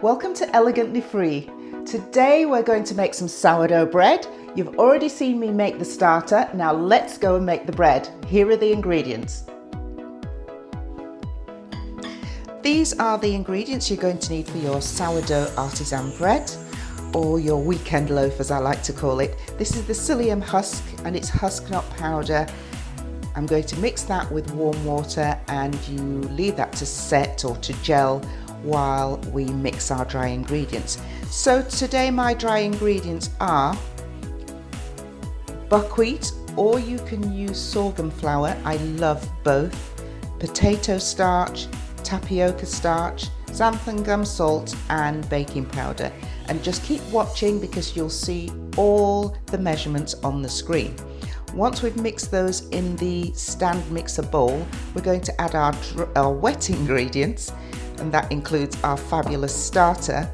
Welcome to Elegantly Free. Today we're going to make some sourdough bread. You've already seen me make the starter. Now let's go and make the bread. Here are the ingredients. These are the ingredients you're going to need for your sourdough artisan bread, or your weekend loaf as I like to call it. This is the psyllium husk and it's husk nut powder. I'm going to mix that with warm water and you leave that to set or to gel while we mix our dry ingredients. So today my dry ingredients are buckwheat, or you can use sorghum flour. I love both. Potato starch, tapioca starch, xanthan gum salt and baking powder. And just keep watching because you'll see all the measurements on the screen. Once we've mixed those in the stand mixer bowl, we're going to add our wet ingredients, and that includes our fabulous starter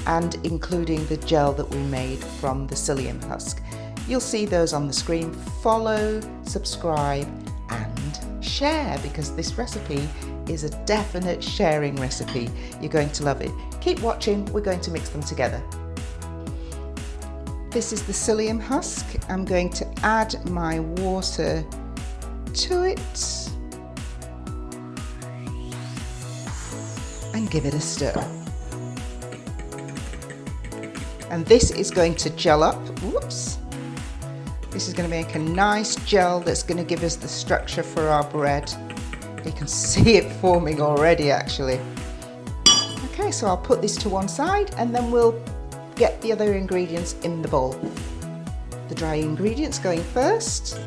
and including the gel that we made from the psyllium husk. You'll see those on the screen. Follow, subscribe and share, because this recipe is a definite sharing recipe. You're going to love it. Keep watching, we're going to mix them together. This is the psyllium husk. I'm going to add my water to it and give it a stir. And this is going to gel up. Whoops. This is going to make a nice gel that's going to give us the structure for our bread. You can see it forming already actually. Okay, so I'll put this to one side and then we'll get the other ingredients in the bowl. The dry ingredients going first.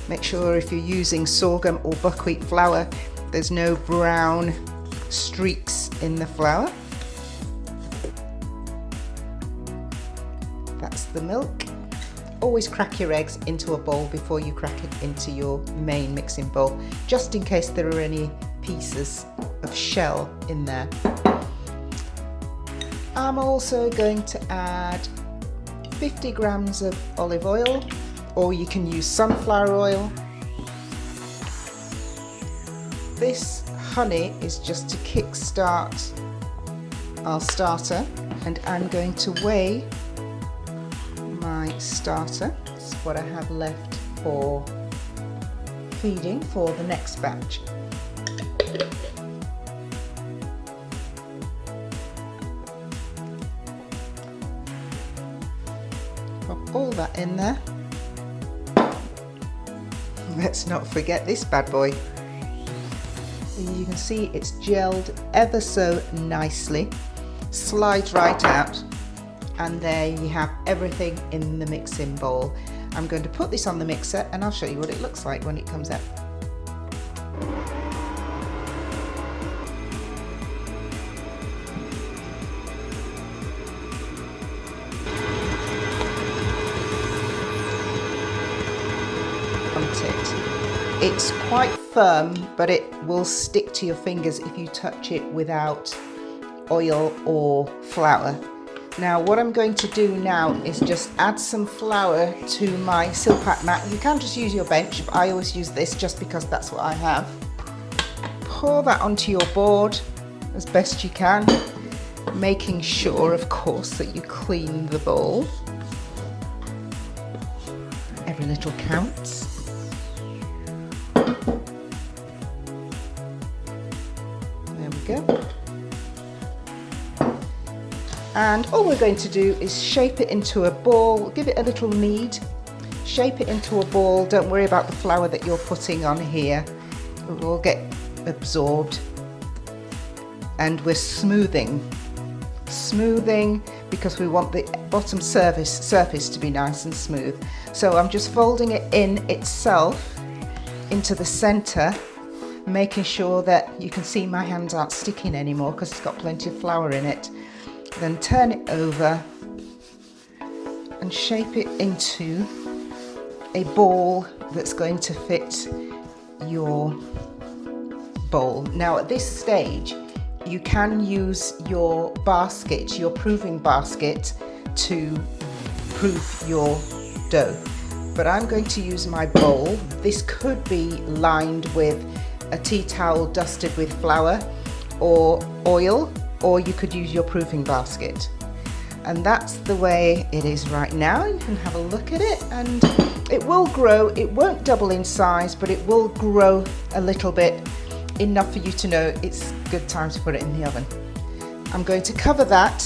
Make sure if you're using sorghum or buckwheat flour, there's no brown streaks in the flour. That's the milk. Always crack your eggs into a bowl before you crack it into your main mixing bowl, just in case there are any pieces of shell in there. I'm also going to add 50 grams of olive oil, or you can use sunflower oil. This honey is just to kick-start our starter, and I'm going to weigh my starter. That's what I have left for feeding for the next batch. Pop all that in there. Let's not forget this bad boy. You can see it's gelled ever so nicely, slides right out, and there you have everything in the mixing bowl. I'm going to put this on the mixer and I'll show you what it looks like when it comes out. It's quite firm, but it will stick to your fingers if you touch it without oil or flour. Now what I'm going to do now is just add some flour to my silpack mat. You can just use your bench, but I always use this just because that's what I have. Pour that onto your board as best you can, making sure of course that you clean the bowl. Every little counts. Go. And all we're going to do is shape it into a ball, give it a little knead, shape it into a ball. Don't worry about the flour that you're putting on here, it will all get absorbed. And we're smoothing because we want the bottom surface to be nice and smooth. So I'm just folding it in itself into the center, making sure that you can see my hands aren't sticking anymore because it's got plenty of flour in it. Then turn it over and shape it into a ball that's going to fit your bowl. Now at this stage you can use your basket, your proving basket, to proof your dough. But I'm going to use my bowl. This could be lined with a tea towel dusted with flour or oil, or you could use your proofing basket. And that's the way it is right now. You can have a look at it, and it will grow. It won't double in size, but it will grow a little bit, enough for you to know it's a good time to put it in the oven. I'm going to cover that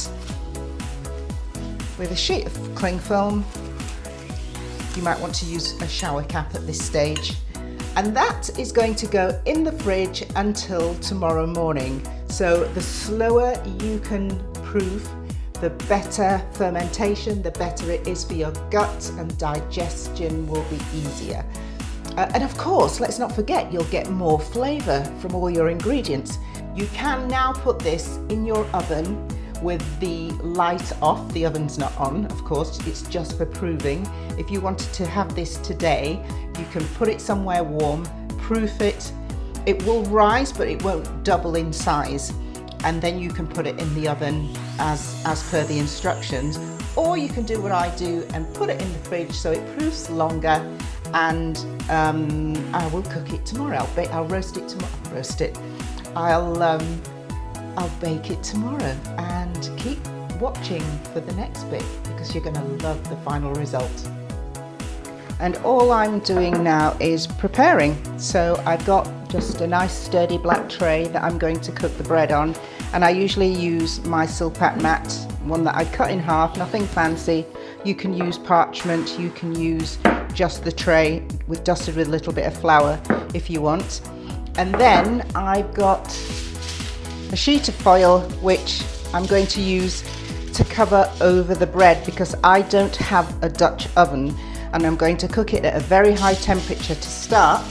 with a sheet of cling film. You might want to use a shower cap at this stage. And that is going to go in the fridge until tomorrow morning. So the slower you can proof, the better fermentation, the better it is for your gut, and digestion will be easier. And of course, let's not forget, you'll get more flavour from all your ingredients. You can now put this in your oven with the light off. The oven's not on, of course, it's just for proving. If you wanted to have this today, you can put it somewhere warm, proof it. It will rise, but it won't double in size. And then you can put it in the oven as per the instructions. Or you can do what I do and put it in the fridge so it proofs longer, and I will cook it tomorrow. I'll roast it tomorrow. I'll bake it tomorrow, and keep watching for the next bit because you're going to love the final result. And all I'm doing now is preparing. So I've got just a nice sturdy black tray that I'm going to cook the bread on, and I usually use my silpat mat, one that I cut in half, nothing fancy. You can use parchment, you can use just the tray dusted with a little bit of flour if you want. And then I've got a sheet of foil which I'm going to use to cover over the bread because I don't have a Dutch oven, and I'm going to cook it at a very high temperature to start,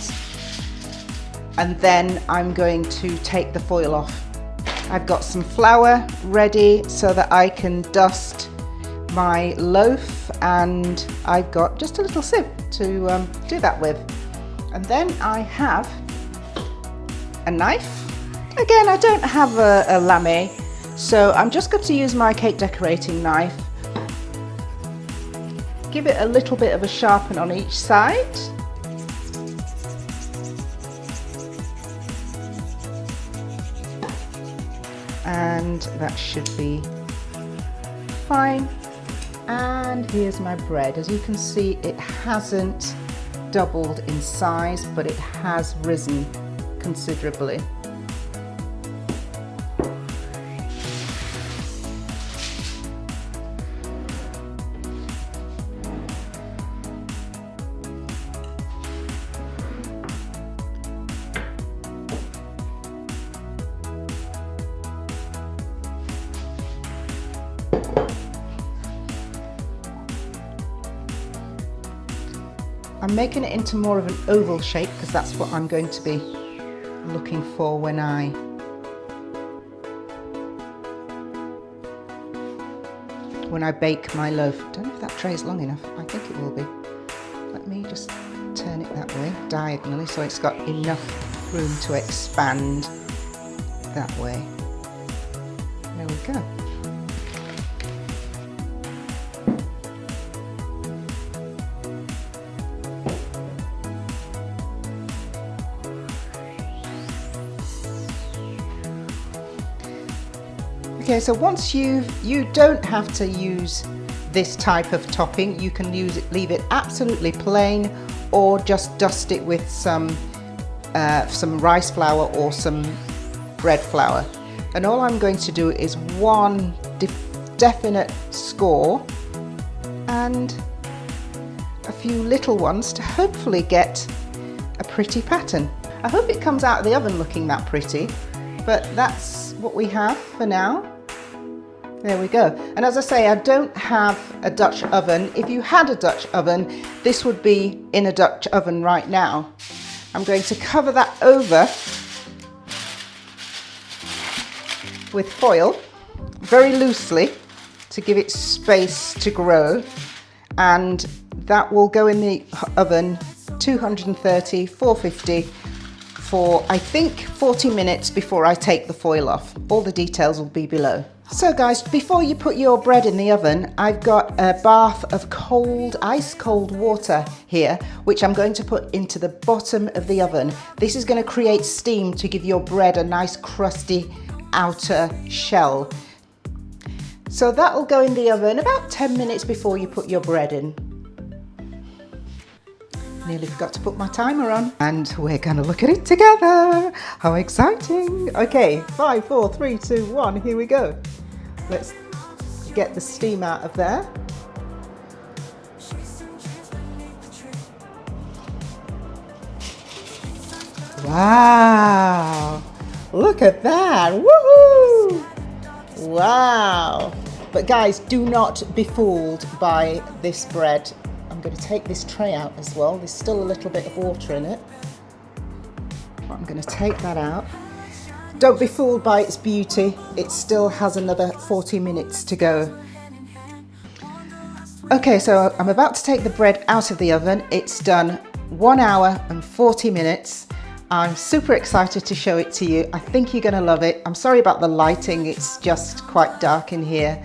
and then I'm going to take the foil off. I've got some flour ready so that I can dust my loaf, and I've got just a little sieve to do that with. And then I have a knife. Again, I don't have a lame, so I'm just going to use my cake decorating knife. Give it a little bit of a sharpen on each side. And that should be fine. And here's my bread. As you can see, it hasn't doubled in size, but it has risen considerably. I'm making it into more of an oval shape because that's what I'm going to be looking for when I bake my loaf. I don't know if that tray is long enough. I think it will be. Let me just turn it that way, diagonally, so it's got enough room to expand that way. There we go. Okay, so once you don't have to use this type of topping, you can leave it absolutely plain, or just dust it with some rice flour or some bread flour. And all I'm going to do is one definite score and a few little ones to hopefully get a pretty pattern. I hope it comes out of the oven looking that pretty, but that's what we have for now. There we go. And as I say, I don't have a Dutch oven. If you had a Dutch oven, this would be in a Dutch oven right now. I'm going to cover that over with foil very loosely to give it space to grow, and that will go in the oven 230, 450 for I think 40 minutes before I take the foil off. All the details will be below. So guys, before you put your bread in the oven, I've got a bath of cold, ice cold water here, which I'm going to put into the bottom of the oven. This is going to create steam to give your bread a nice crusty outer shell. So that'll go in the oven about 10 minutes before you put your bread in. Nearly forgot to put my timer on. And we're gonna look at it together. How exciting. Okay, 5, 4, 3, 2, 1, here we go. Let's get the steam out of there. Wow, look at that, woohoo! Wow. But guys, do not be fooled by this bread. I'm going to take this tray out as well. There's still a little bit of water in it. I'm going to take that out. Don't be fooled by its beauty. It still has another 40 minutes to go. Okay, so I'm about to take the bread out of the oven. It's done 1 hour and 40 minutes. I'm super excited to show it to you. I think you're going to love it. I'm sorry about the lighting. It's just quite dark in here.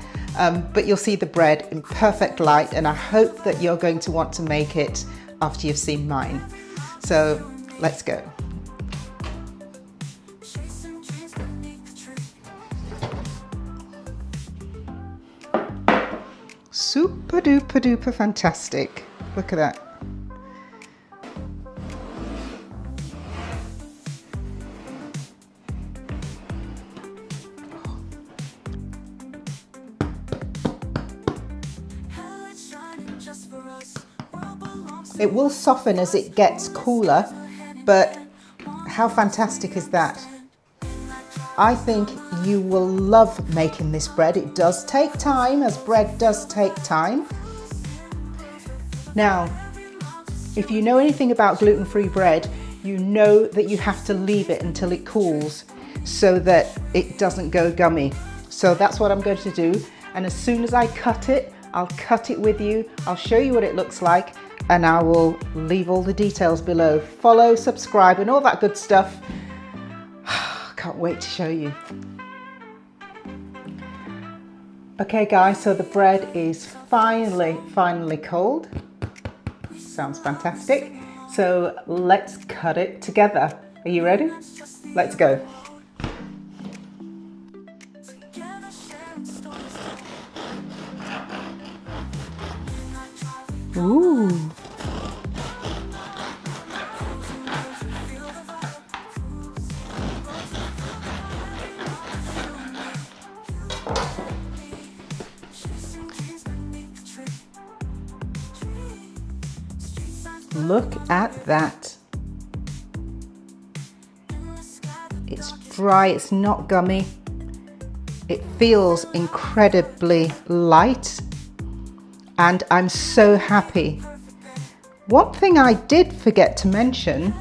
But you'll see the bread in perfect light, and I hope that you're going to want to make it after you've seen mine. So let's go. Super duper duper fantastic. Look at that. It will soften as it gets cooler, but how fantastic is that? I think you will love making this bread. It does take time, as bread does take time. Now, if you know anything about gluten-free bread, you know that you have to leave it until it cools so that it doesn't go gummy. So that's what I'm going to do. And as soon as I cut it, I'll cut it with you. I'll show you what it looks like, and I will leave all the details below. Follow, subscribe, and all that good stuff. Can't wait to show you. Okay guys, so the bread is finally cold. Sounds fantastic. So let's cut it together. Are you ready? Let's go. Ooh. Look at that. It's dry, it's not gummy. It feels incredibly light, and I'm so happy. One thing I did forget to mention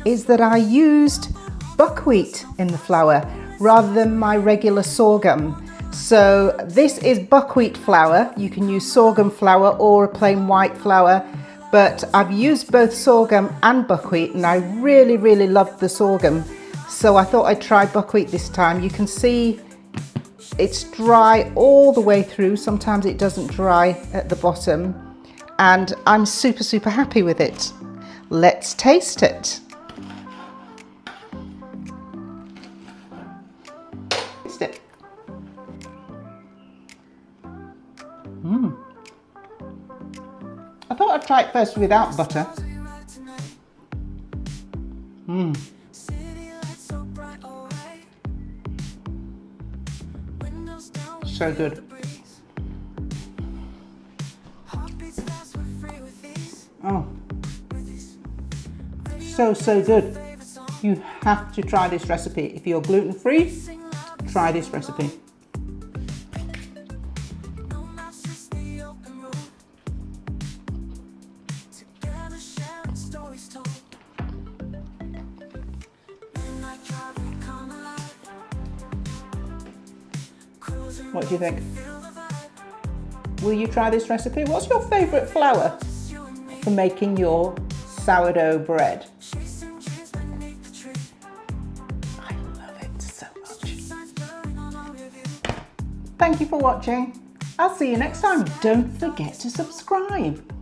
is that I used buckwheat in the flour rather than my regular sorghum. So this is buckwheat flour. You can use sorghum flour or a plain white flour, but I've used both sorghum and buckwheat, and I really loved the sorghum. So I thought I'd try buckwheat this time. You can see it's dry all the way through. Sometimes it doesn't dry at the bottom, and I'm super happy with it. Let's taste it. Taste it. I thought I'd try it first without butter. So good. Oh, so good. You have to try this recipe. If you're gluten-free, try this recipe. What do you think? Will you try this recipe? What's your favourite flour for making your sourdough bread? Thank you for watching. I'll see you next time. Don't forget to subscribe.